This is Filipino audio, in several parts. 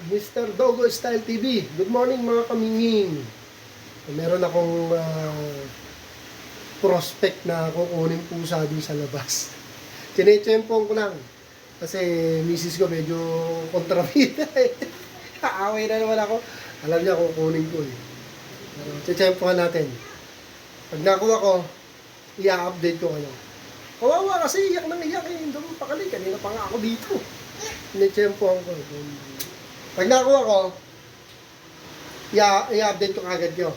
Mr. Dogo Style TV. Good morning mga kamingin. Meron akong prospect na kukunin pusa din sa labas. Tinechempong ko lang. Kasi misis ko medyo kontrabida eh. Kaaway na naman ako. Alam niya kukunin ko eh. Tichempohan natin. Pag nakuha ko, i-update ko kayo. Kawawa kasi iyak nang iyak eh. Hindi mo pakali. Kanina pa nga ako dito. Tinechempohan ko. Pag nakuha ko, i-update ko kagad nyo.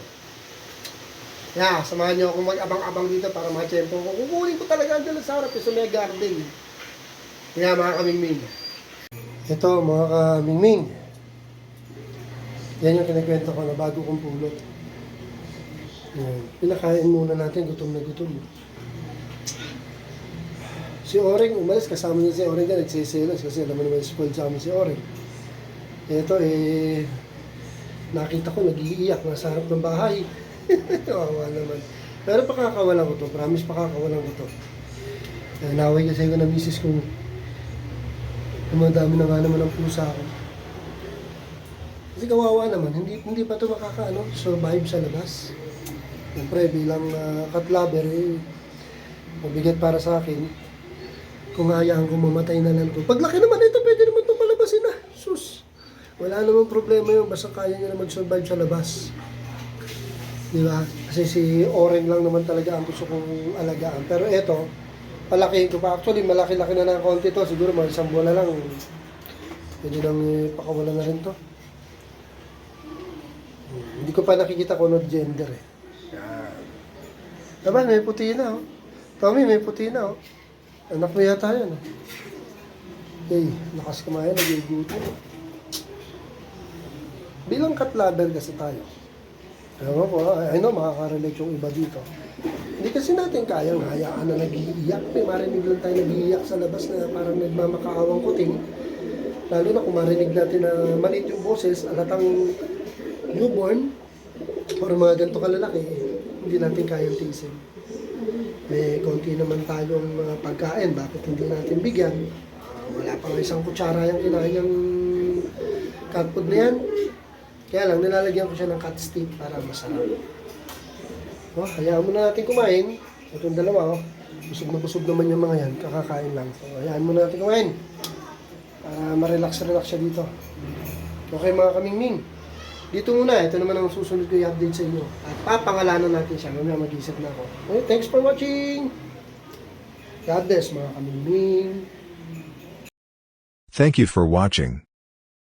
Samahan nyo akong mag-abang-abang dito para ma-chempo ko. Kukunin ko talaga dyan sa harap sa may garden. Mga kamingming. Ito mga kamingming. Yan yung kinakwento ko na bago kong pulot. Yan. Pinakain muna natin, gutom na gutom. Si Oreng umalis, kasama niya si Oreng dyan, nagsiselos kasi alam mo naman spoiled sa amin si Oreng. Ito nakita ko nag-iiyak nasa harap ng bahay. Kawawa naman. Pero pakakawalan ko to, promise pakakawalan ko to. Naway kasi ko na misis ko. Dumadami na nga naman ang pusa ko. Kasi kawawa naman, hindi pa to survive sa labas. Siyempre bilang cat lover mabigat para sa akin. Kung hayaan ko mamatay na lang to. Paglaki naman ito, pwede naman itong palabasin na. Sus! Wala namang problema yun, basta kaya niya na mag-survive sa labas. Di ba? Kasi si Oren lang naman talaga ang gusto kong alagaan. Pero eto, palakihin ko pa. Actually, malaki-laki na ng konti to. Siguro mga isang buwan na lang. Pwede nang pakawalan na rin to. Hindi ko pa nakikita kung ano gender eh. Diba, may puti na oh. Tommy, may puti na oh. Anak mo yata yan oh. Hey, lakas kumain, nag-iguto. Bilang cat lover kasi tayo. Ewan ko, I know makaka-relate yung iba dito. Hindi kasi natin kayang hayaan na nag-iiyak. May marinig lang tayo nag-iiyak sa labas na parang nagmamakaawang kuting. Lalo na kung marinig natin na maliit yung boses, alatang newborn, or mga ganito kalalaki, hindi natin kayang tiisin. May konti naman tayong pagkain, bakit hindi natin bigyan? Wala pa nga isang kutsara yung kinain yung cat food na yan. Kaya lang, nilalagyan ko siya ng cat stick para masarap. Hayaan muna natin kumain. Itong dalawa, busog na busog naman yung mga yan. Kakakain lang. So, hayaan muna natin kumain. Para ma-relax-relax siya dito. Okay mga kamingming. Dito muna, ito naman ang susunod ko i-update sa inyo. At papangalanan natin siya. Mamaya mag-isip na ako. Okay, thanks for watching! God bless mga kamingming. Thank you for watching.